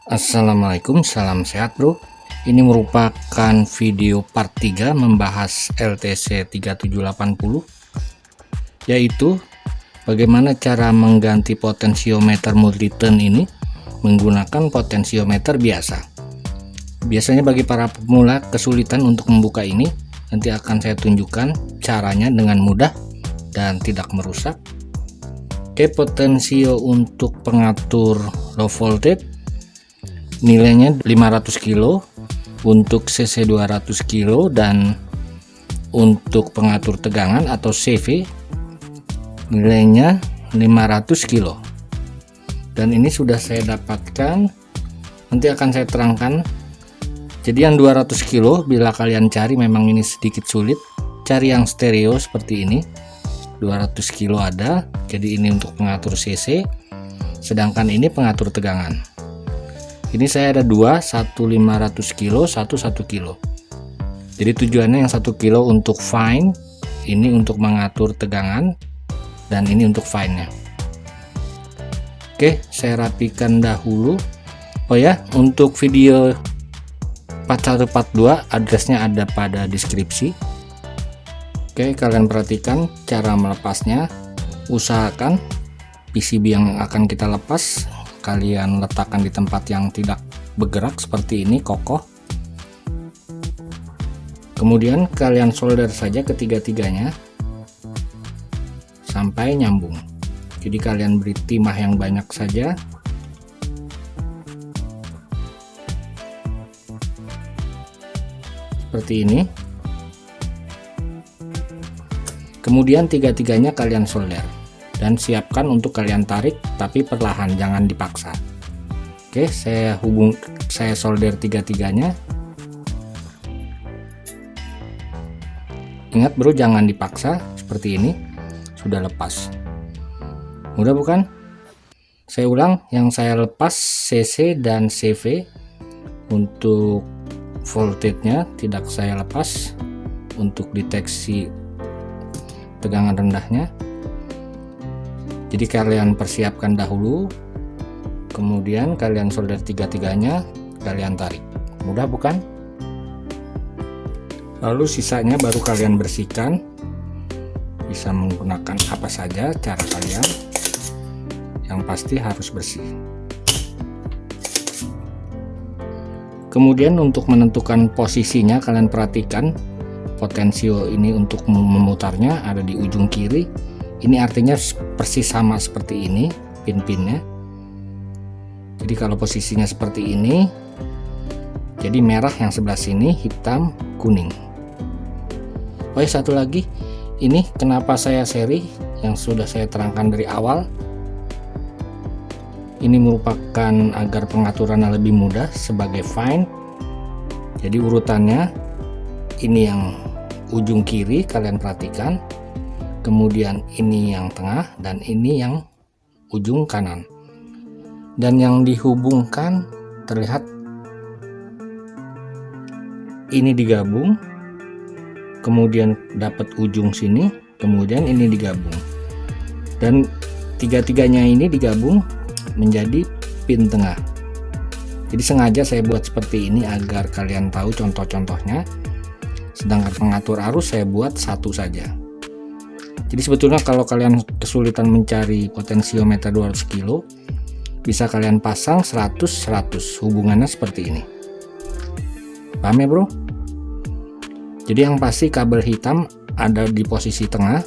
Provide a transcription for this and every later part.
Assalamualaikum, salam sehat bro. Ini merupakan video part 3 membahas LTC 3780, yaitu bagaimana cara mengganti potensiometer multi-turn ini menggunakan potensiometer biasa. Biasanya bagi para pemula kesulitan untuk membuka ini, nanti akan saya tunjukkan caranya dengan mudah dan tidak merusak. Oke, potensio untuk pengatur low voltage nilainya 500 kilo, untuk CC 200 kilo, dan untuk pengatur tegangan atau CV nilainya 500 kilo. Dan ini sudah saya dapatkan, nanti akan saya terangkan. Jadi yang 200 kilo bila kalian cari memang ini sedikit sulit, cari yang stereo seperti ini. 200 kilo ada, jadi ini untuk pengatur CC, sedangkan ini pengatur tegangan. Ini saya ada dua, satu 500 kilo, satu 1 kilo. Jadi tujuannya yang 1 kilo untuk fine, ini untuk mengatur tegangan, dan ini untuk fine nya. Oke, saya rapikan dahulu. Oh ya, untuk video 4142 addressnya ada pada deskripsi. Oke, kalian perhatikan cara melepasnya. Usahakan PCB yang akan kita lepas kalian letakkan di tempat yang tidak bergerak seperti ini, kokoh. Kemudian kalian solder saja ketiga-tiganya sampai nyambung. Jadi kalian beri timah yang banyak saja. Seperti ini. Kemudian tiga-tiganya kalian solder dan siapkan untuk kalian tarik, tapi perlahan, jangan dipaksa. Oke, saya solder tiga-tiganya. Ingat bro, jangan dipaksa. Seperti ini sudah lepas. Mudah bukan? Saya ulang, yang saya lepas CC dan CV. Untuk voltage-nya tidak saya lepas untuk deteksi tegangan rendahnya. Jadi kalian persiapkan dahulu, kemudian kalian solder tiga-tiganya, kalian tarik. Mudah bukan? Lalu sisanya baru kalian bersihkan. Bisa menggunakan apa saja cara kalian, yang pasti harus bersih. Kemudian untuk menentukan posisinya, kalian perhatikan potensio ini untuk memutarnya ada di ujung kiri. Ini artinya persis sama seperti ini pin-pinnya. Jadi kalau posisinya seperti ini, jadi merah yang sebelah sini, hitam, kuning. Oh ya, satu lagi, ini kenapa saya seri yang sudah saya terangkan dari awal. Ini merupakan agar pengaturannya lebih mudah sebagai fine. Jadi urutannya ini yang ujung kiri, kalian perhatikan. Kemudian ini yang tengah dan ini yang ujung kanan, dan yang dihubungkan terlihat ini digabung, kemudian dapat ujung sini, kemudian ini digabung, dan tiga-tiganya ini digabung menjadi pin tengah. Jadi sengaja saya buat seperti ini agar kalian tahu contoh-contohnya, sedangkan pengatur arus saya buat satu saja. Jadi sebetulnya kalau kalian kesulitan mencari potensiometer 200 kilo, bisa kalian pasang 100-100, hubungannya seperti ini. Paham ya bro? Jadi yang pasti kabel hitam ada di posisi tengah.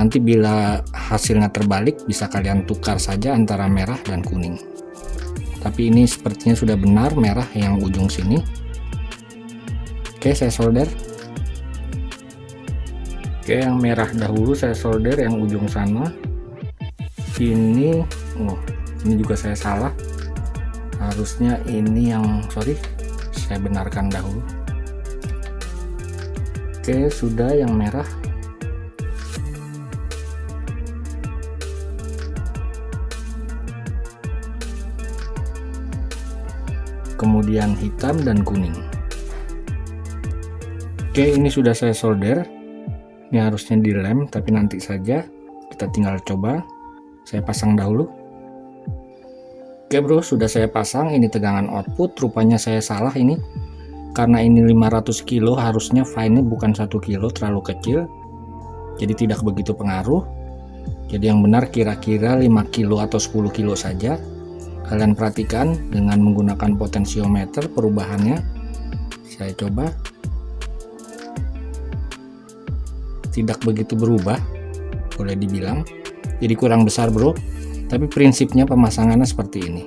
Nanti bila hasilnya terbalik, bisa kalian tukar saja antara merah dan kuning. Tapi ini sepertinya sudah benar, merah yang ujung sini. Oke, saya solder. Oke, yang merah dahulu saya solder yang ujung sana. Ini juga saya salah. Harusnya ini yang, saya benarkan dahulu. Oke, sudah yang merah. Kemudian hitam dan kuning. Oke, ini sudah saya solder. Ini harusnya dilem, tapi nanti saja, kita tinggal coba. Saya pasang dahulu. Oke bro, sudah saya pasang. Ini tegangan output. Rupanya saya salah ini, karena ini 500 kilo, harusnya fine-nya bukan 1 kilo, terlalu kecil, jadi tidak begitu pengaruh. Jadi yang benar kira-kira 5 kilo atau 10 kilo saja. Kalian perhatikan dengan menggunakan potensiometer perubahannya. Saya coba, tidak begitu berubah, boleh dibilang. Jadi kurang besar bro, tapi prinsipnya pemasangannya seperti ini.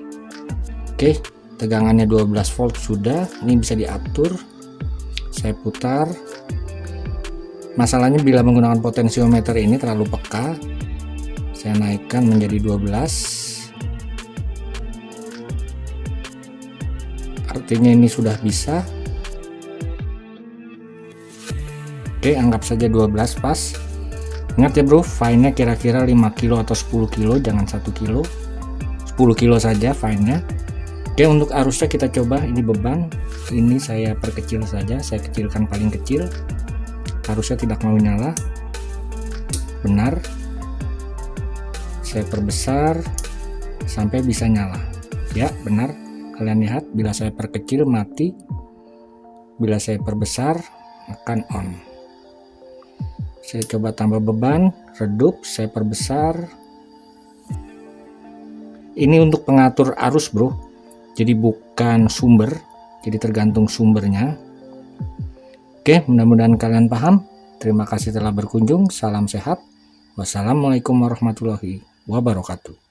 Oke, tegangannya 12 volt sudah. Ini bisa diatur. Saya putar. Masalahnya bila menggunakan potensiometer ini terlalu peka. Saya naikkan menjadi 12. Artinya ini sudah bisa. Oke, anggap saja 12 pas. Ingat ya bro, fine-nya kira-kira 5 kilo atau 10 kilo, jangan 1 kilo. 10 kilo saja fine-nya. Oke, untuk arusnya kita coba. Ini beban, ini saya perkecil saja, saya kecilkan paling kecil. Arusnya tidak mau nyala. Benar. Saya perbesar sampai bisa nyala. Ya, benar. Kalian lihat, bila saya perkecil mati, bila saya perbesar akan on. Saya coba tambah beban, redup, saya perbesar. Ini untuk pengatur arus bro, jadi bukan sumber, jadi tergantung sumbernya. Oke, mudah-mudahan kalian paham. Terima kasih telah berkunjung. Salam sehat. Wassalamualaikum warahmatullahi wabarakatuh.